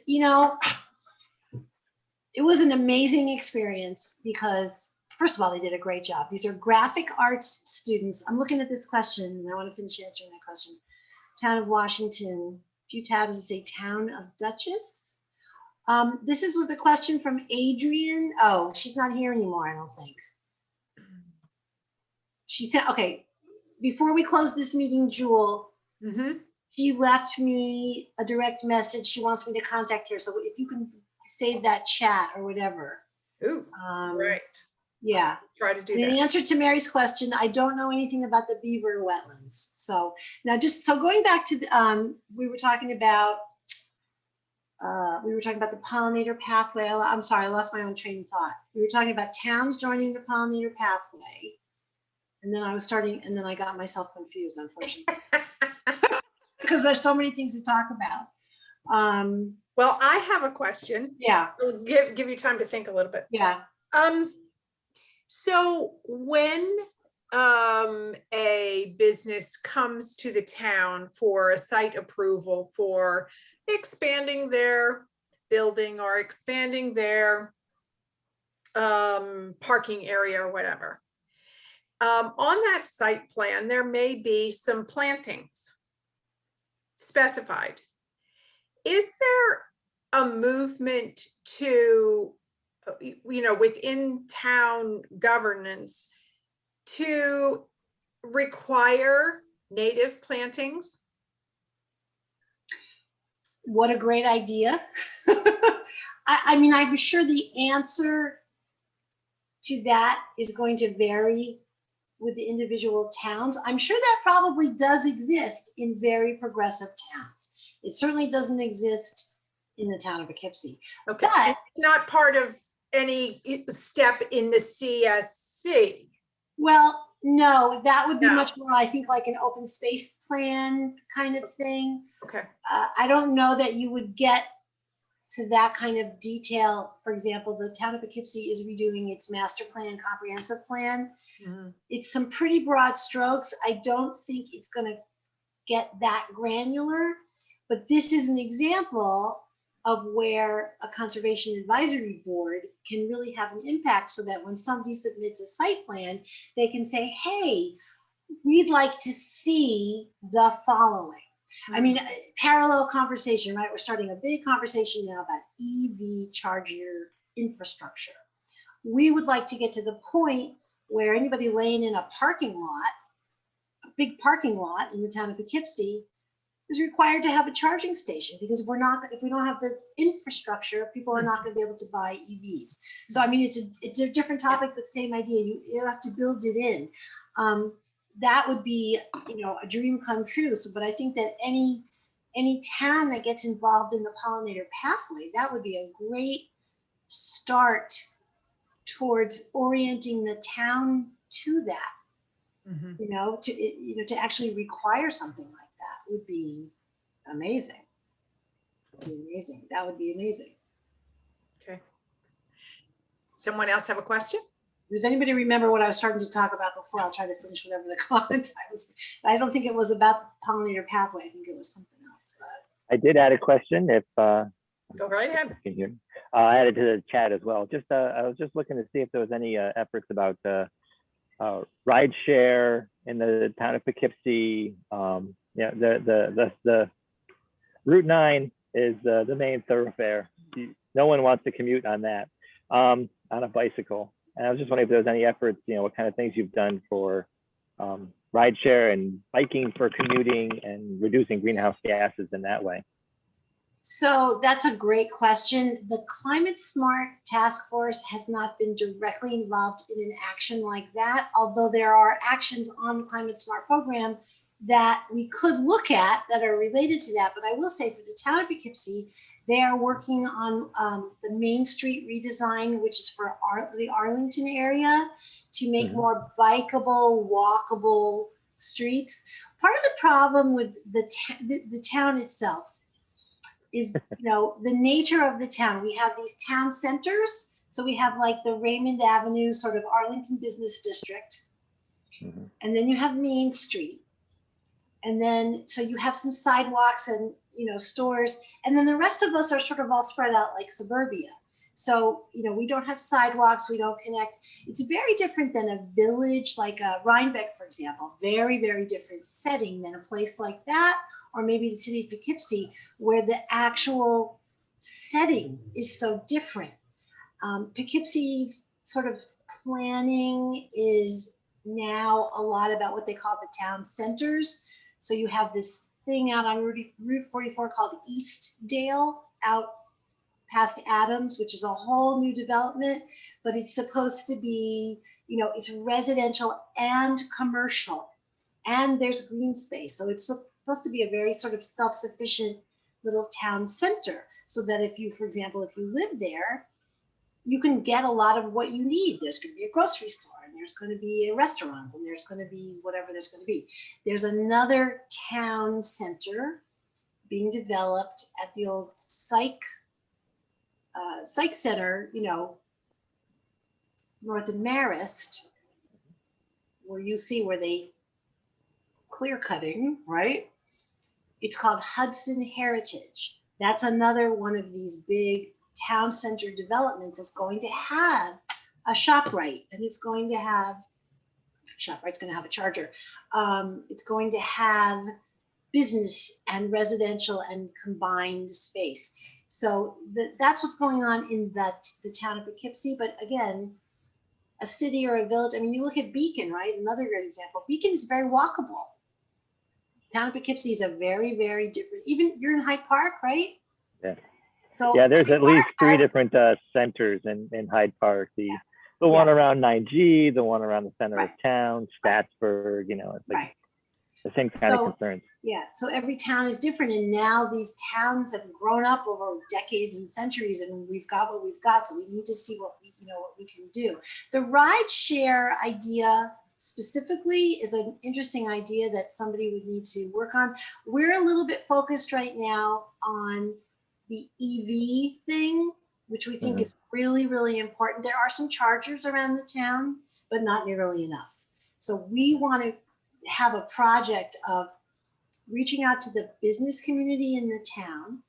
it was an amazing experience because, first of all, they did a great job. These are graphic arts students. I'm looking at this question and I want to finish answering that question. Town of Washington, a few tabs to say Town of Dutchess. This was a question from Adrian. Oh, she's not here anymore, I don't think. She said, okay, before we close this meeting, Jewel, she left me a direct message. She wants me to contact her. So if you can save that chat or whatever. Ooh, right. Yeah. Try to do In that. answer to Mary's question, I don't know anything about the beaver wetlands. So now so going back to the, we were talking about the Pollinator Pathway. I'm sorry, I lost my own train of thought. We were talking about towns joining the Pollinator Pathway. And then and then I got myself confused, unfortunately. Because there's so many things to talk about. Well, I have a question. Yeah. I'll give you time to think a little bit. Yeah. So when a business comes to the town for a site approval for expanding their building or expanding their parking area or whatever, on that site plan, there may be some plantings specified. Is there a movement to, within town governance to require native plantings? What a great idea. I mean, I'm sure the answer to that is going to vary with the individual towns. I'm sure that probably does exist in very progressive towns. It certainly doesn't exist in the town of Poughkeepsie. Okay, but it's not part of any step in the CSC. Well, no, that would be much more, I think, like an open space plan kind of thing. Okay. I don't know that you would get to that kind of detail. For example, the town of Poughkeepsie is redoing its master plan, comprehensive plan. It's some pretty broad strokes. I don't think it's going to get that granular, but this is an example of where a conservation advisory board can really have an impact, so that when somebody submits a site plan, they can say, hey, we'd like to see the following. I mean, parallel conversation, right? We're starting a big conversation now about EV charger infrastructure. We would like to get to the point where anybody laying in a parking lot, a big parking lot in the town of Poughkeepsie, is required to have a charging station, because if we don't have the infrastructure, people are not going to be able to buy EVs. So I mean, it's a different topic, but same idea. You have to build it in. That would be, a dream come true. So, but I think that any town that gets involved in the Pollinator Pathway, that would be a great start towards orienting the town to that. To actually require something like that would be amazing. That would be amazing. Okay. Someone else have a question? Does anybody remember what I was starting to talk about before? I'll try to finish whatever the comment I don't think it was about the Pollinator Pathway. I think it was something else. I did add a question. If go right ahead. I added to the chat as well. I was just looking to see if there was any efforts about ride share in the town of Poughkeepsie. Yeah, the Route 9 is the main thoroughfare. No one wants to commute on that on a bicycle. And I was just wondering if there was any efforts, what kind of things you've done for ride share and biking for commuting and reducing greenhouse gases in that way. So that's a great question. The Climate Smart Task Force has not been directly involved in an action like that, although there are actions on the Climate Smart program that we could look at that are related to that. But I will say for the town of Poughkeepsie, they are working on the Main Street redesign, which is for the Arlington area, to make more bikeable, walkable streets. Part of the problem with the town itself is, the nature of the town. We have these town centers. So we have like the Raymond Avenue, sort of Arlington Business District. And then you have Main Street. And then, so you have some sidewalks and, stores. And then the rest of us are sort of all spread out like suburbia. So, we don't have sidewalks, we don't connect. It's very different than a village like Rhinebeck, for example. Very, very different setting than a place like that. Or maybe the city of Poughkeepsie, where the actual setting is so different. Poughkeepsie's sort of planning is now a lot about what they call the town centers. So you have this thing out on Route 44 called Eastdale, out past Adams, which is a whole new development, but it's supposed to be, it's residential and commercial, and there's green space. So it's supposed to be a very sort of self-sufficient little town center, so that if you, for example, if you live there, you can get a lot of what you need. There's going to be a grocery store, and there's going to be a restaurant, and there's going to be whatever there's going to be. There's another town center being developed at the old psych center, north of Marist, where you see where they clear cutting, right? It's called Hudson Heritage. That's another one of these big town center developments. It's going to have a ShopRite, and it's going to have, ShopRite's going to have a charger. It's going to have business and residential and combined space. So that's what's going on in the town of Poughkeepsie. But again, a city or a village, I mean, you look at Beacon, right? Another great example. Beacon is very walkable. Town of Poughkeepsie is a very, very different, even you're in Hyde Park, right? Yeah. So yeah, there's Hyde at least Park 3 different centers in Hyde Park. The one around 9G, the one around the center of town, Statsburg, it's like the same kind of concerns. Yeah, so every town is different, and now these towns have grown up over decades and centuries, and we've got what we've got, so we need to see what we can do. The ride share idea specifically is an interesting idea that somebody would need to work on. We're a little bit focused right now on the EV thing, which we think is really, really important. There are some chargers around the town, but not nearly enough. So we want to have a project of reaching out to the business community in the town,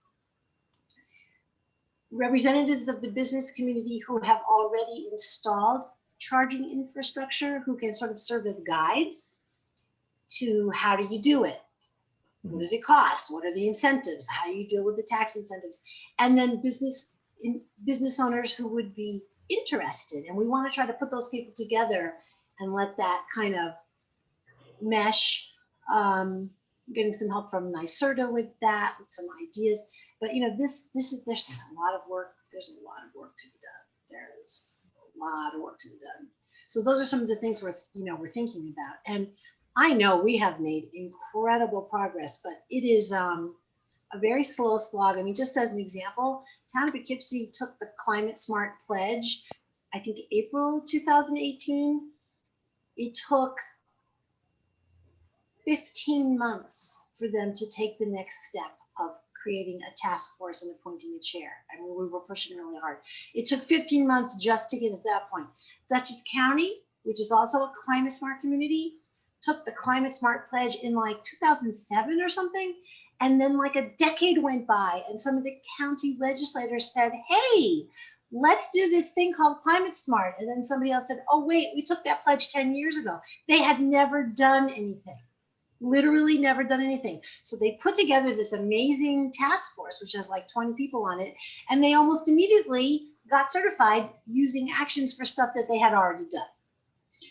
representatives of the business community who have already installed charging infrastructure, who can sort of serve as guides to how do you do it? What does it cost? What are the incentives? How do you deal with the tax incentives? And then business owners who would be interested. And we want to try to put those people together and let that kind of mesh. Getting some help from NYSERDA with that, with some ideas. But there's a lot of work. There's a lot of work to be done. There is a lot of work to be done. So those are some of the things we're thinking about. And I know we have made incredible progress, but it is a very slow slog. I mean, just as an example, town of Poughkeepsie took the Climate Smart Pledge, I think April 2018. It took 15 months for them to take the next step of creating a task force and appointing a chair. I mean, we were pushing really hard. It took 15 months just to get to that point. Dutchess County, which is also a climate smart community, took the Climate Smart Pledge in like 2007 or something. And then like a decade went by and some of the county legislators said, hey, let's do this thing called Climate Smart. And then somebody else said, oh, wait, we took that pledge 10 years ago. They had never done anything, literally never done anything. So they put together this amazing task force, which has like 20 people on it. And they almost immediately got certified using actions for stuff that they had already done.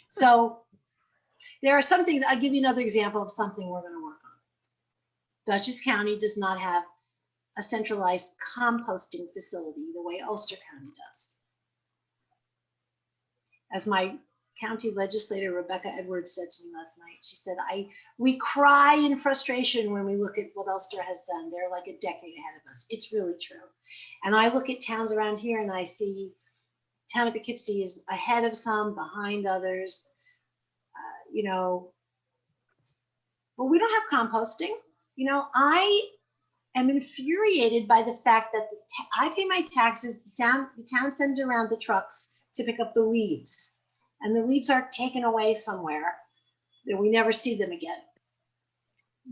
So there are some things. I'll give you another example of something we're going to work on. Dutchess County does not have a centralized composting facility the way Ulster County does. As my county legislator, Rebecca Edwards, said to me last night, she said, we cry in frustration when we look at what Ulster has done. They're like a decade ahead of us. It's really true. And I look at towns around here and I see town of Poughkeepsie is ahead of some, behind others, you know, but we don't have composting. You know, I am infuriated by the fact that I pay my taxes, the town sends around the trucks to pick up the leaves, and the leaves are taken away somewhere that we never see them again.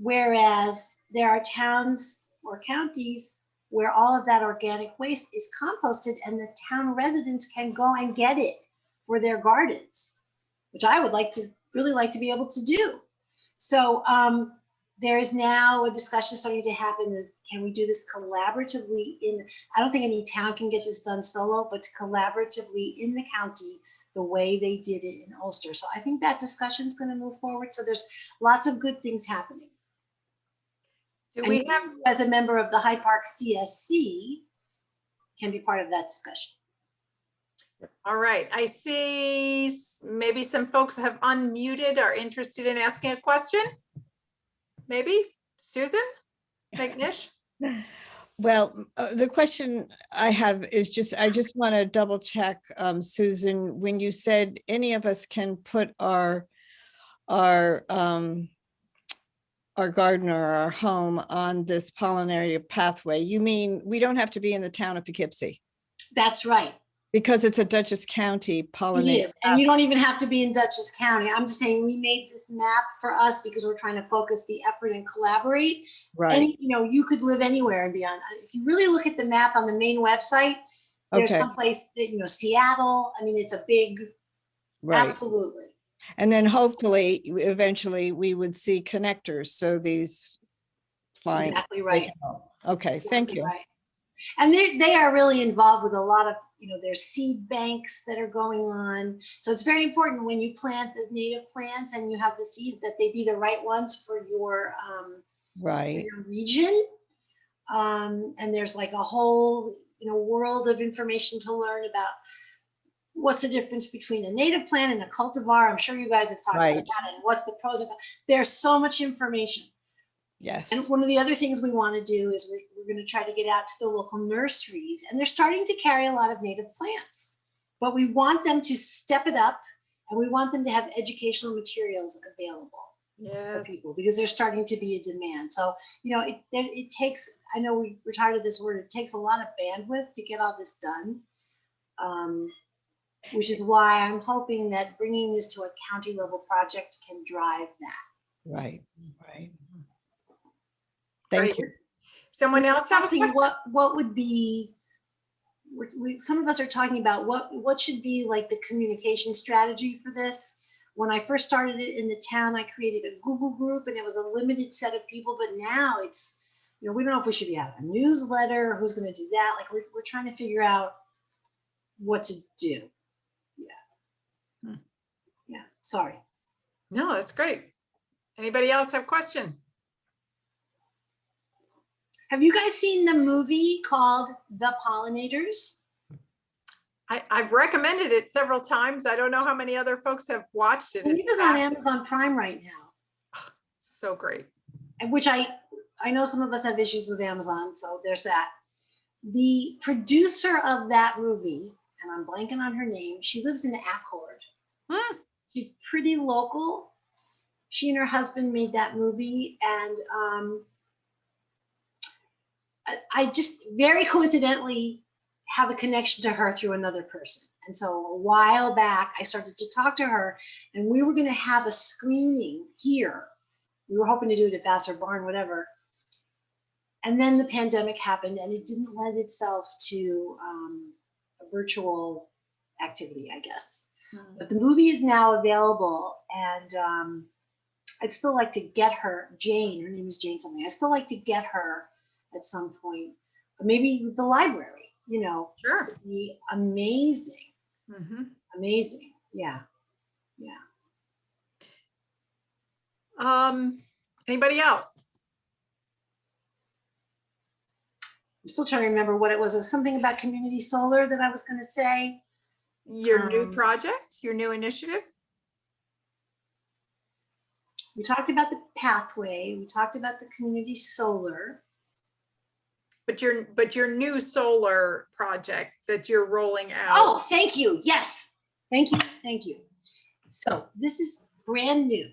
Whereas there are towns or counties where all of that organic waste is composted and the town residents can go and get it for their gardens, which I would really like to be able to do. So there is now a discussion starting to happen. Can we do this collaboratively I don't think any town can get this done solo, but collaboratively in the county, the way they did it in Ulster. So I think that discussion is going to move forward. So there's lots of good things happening. Do we have, as a member of the Hyde Park CSC, can be part of that discussion. all right, I see maybe some folks have unmuted, are interested in asking a question. Maybe Susan McNish? Well, the question I have is I just want to double check, Susan, when you said any of us can put our garden or our home on this Pollinator Pathway, you mean we don't have to be in the town of Poughkeepsie? That's right. Because it's a Dutchess County pollinator. And you don't even have to be in Dutchess County. I'm just saying we made this map for us because we're trying to focus the effort and collaborate. Right. And you know, you could live anywhere and beyond. If you really look at the map on the main website, there's Okay. someplace that, you know, Seattle. I mean, it's a big, Right. absolutely. And then hopefully, eventually, we would see connectors. So these flying. Exactly right. Okay, thank you. Right. And they are really involved with a lot of, you know, there's seed banks that are going on. So it's very important when you plant the native plants and you have the seeds that they be the right ones for your, Right. for your region. And there's like a whole, you know, world of information to learn about what's the difference between a native plant and a cultivar. I'm sure you guys have talked about that, and what's the pros and cons. There's so much information. Yes. And one of the other things we want to do is we're going to try to get out to the local nurseries, and they're starting to carry a lot of native plants, but we want them to step it up, and we want them to have educational materials available for people because there's starting to be a demand. So, you know, it takes, I know we're tired of this word, it takes a lot of bandwidth to get all this done, which is why I'm hoping that bringing this to a county level project can drive that. Right. Thank you. Someone else have a question? What would be, some of us are talking about what should be like the communication strategy for this. When I first started it in the town, I created a Google group and it was a limited set of people, but now it's, you know, we don't know if we should be having a newsletter, who's going to do that. Like we're trying to figure out what to do. Yeah. Yeah, sorry. No, that's great. Anybody else have a question? Have you guys seen the movie called The Pollinators? I've recommended it several times. I don't know how many other folks have watched it. I think it's on Amazon Prime right now. So great. And which I know some of us have issues with Amazon, so there's that. The producer of that movie, and I'm blanking on her name, she lives in Accord. She's pretty local. She and her husband made that movie, and I just very coincidentally have a connection to her through another person. And so a while back, I started to talk to her, and we were going to have a screening here. We were hoping to do it at Vassar Barn, whatever. And then the pandemic happened, and it didn't lend itself to a virtual activity, I guess. Mhm. But the movie is now available, and I'd still like to get her, Jane, her name is Jane something. I'd still like to get her at some point, maybe the library, you know, Sure. would be amazing, Mhm. amazing. Yeah, yeah. Anybody else? I'm still trying to remember what it was. It was something about community solar that I was going to say. Your new project, your new initiative? We talked about the pathway. We talked about the community solar. But your new solar project that you're rolling out. Oh, thank you. Yes. Thank you. Thank you. So this is brand new.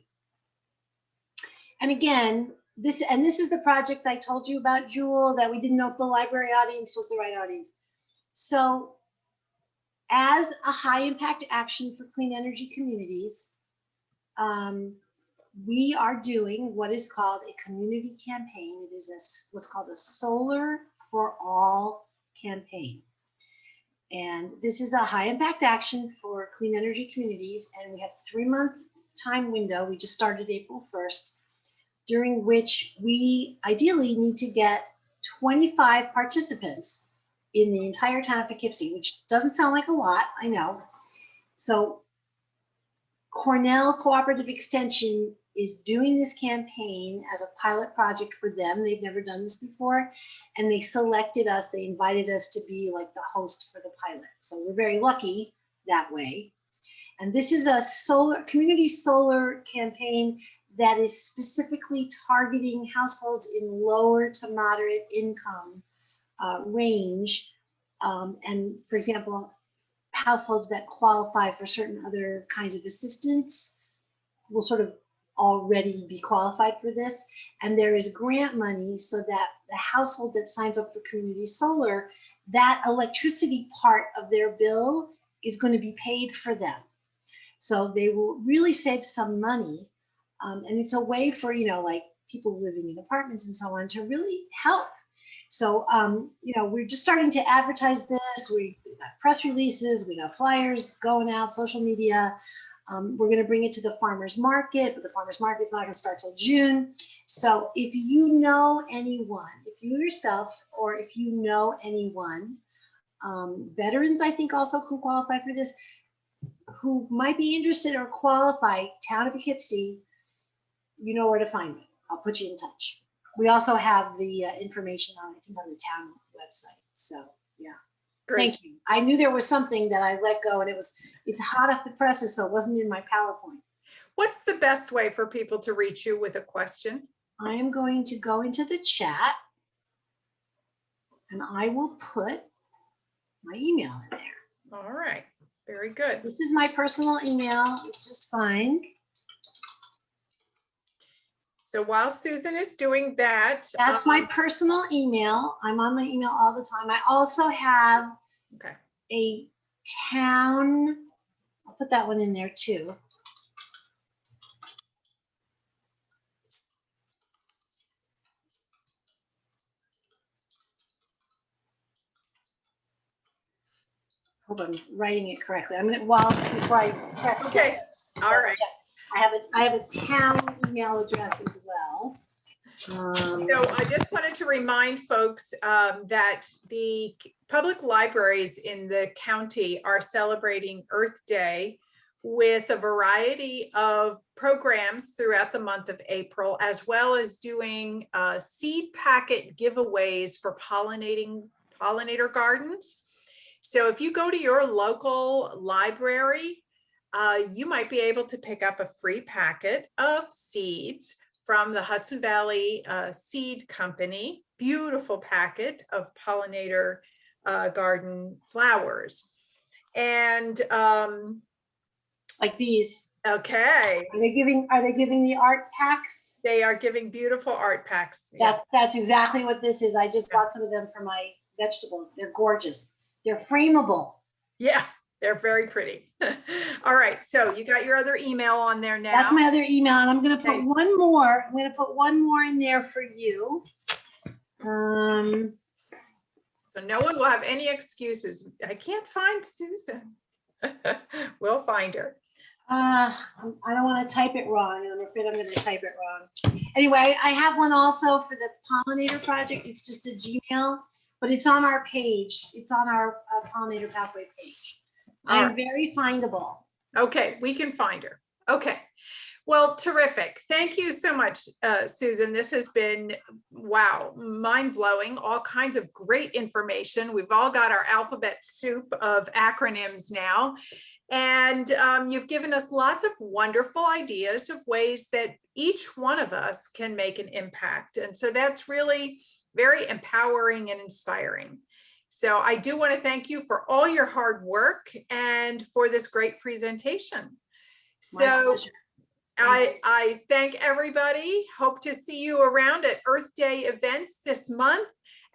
And again, this is the project I told you about, Jewel, that we didn't know if the library audience was the right audience. So as a high impact action for clean energy communities, we are doing what is called a community campaign. It is what's called a Solar for All campaign. And this is a high impact action for clean energy communities. And we have a 3-month time window. We just started April 1st, during which we ideally need to get 25 participants in the entire town of Poughkeepsie, which doesn't sound like a lot, I know. So Cornell Cooperative Extension is doing this campaign as a pilot project for them. They've never done this before. And they selected us, they invited us to be like the host for the pilot. So we're very lucky that way. And this is a community solar campaign that is specifically targeting households in lower to moderate income range. And for example, households that qualify for certain other kinds of assistance will sort of already be qualified for this. And there is grant money so that the household that signs up for community solar, that electricity part of their bill is going to be paid for them. So they will really save some money. And it's a way for, you know, like people living in apartments and so on to really help. So, you know, we're just starting to advertise this. We got press releases, we got flyers going out, social media. We're going to bring it to the farmer's market, but the farmer's market is not going to start till June. So if you know anyone, if you yourself, or if you know anyone, veterans, I think also can qualify for this, who might be interested or qualify, town of Poughkeepsie, you know where to find me. I'll put you in touch. We also have the information on, I think, on the town website. So yeah. Great. Thank you. I knew there was something that I let go, and it's hot off the presses, so it wasn't in my PowerPoint. What's the best way for people to reach you with a question? I am going to go into the chat, and I will put my email in there. All right. Very good. This is my personal email. It's just fine. So while Susan is doing that, That's my personal email. I'm on my email all the time. I also have okay. a town, I'll put that one in there too. Hope I'm writing it correctly. I'm gonna, before I press. Okay. All right. I have a town email address as well. So I just wanted to remind folks that the public libraries in the county are celebrating Earth Day with a variety of programs throughout the month of April, as well as doing seed packet giveaways for pollinator gardens. So if you go to your local library, you might be able to pick up a free packet of seeds from the Hudson Valley Seed Company. Beautiful packet of pollinator garden flowers. And like these. Okay. Are they giving the art packs? They are giving beautiful art packs. That's exactly what this is. I just bought some of them for my vegetables. They're gorgeous. They're frameable. Yeah, they're very pretty. All right, so you got your other email on there now. That's my other email, and I'm going to put one more. I'm going to put one more in there for you. So no one will have any excuses. I can't find Susan. We'll find her. I don't want to type it wrong. I'm afraid I'm going to type it wrong. Anyway, I have one also for the Pollinator project. It's just a Gmail, but it's on our page. It's on our Pollinator Pathway page. All I'm very findable. Okay, we can find her. Okay. Well, terrific. Thank you so much, Susan. This has been, wow, mind-blowing. All kinds of great information. We've all got our alphabet soup of acronyms now. And you've given us lots of wonderful ideas of ways that each one of us can make an impact. And so that's really very empowering and inspiring. So I do want to thank you for all your hard work and for this great presentation. So I thank everybody. Hope to see you around at Earth Day events this month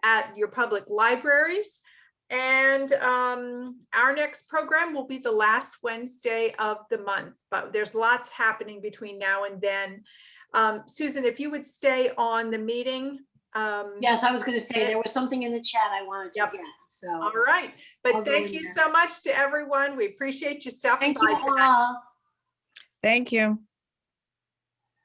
at your public libraries. And our next program will be the last Wednesday of the month, but there's lots happening between now and then. Susan, if you would stay on the meeting. Yes, I was going to say there was something in the chat I wanted to get. So all right, but thank you so much to everyone. We appreciate you stopping by. Thank you all. Thank you.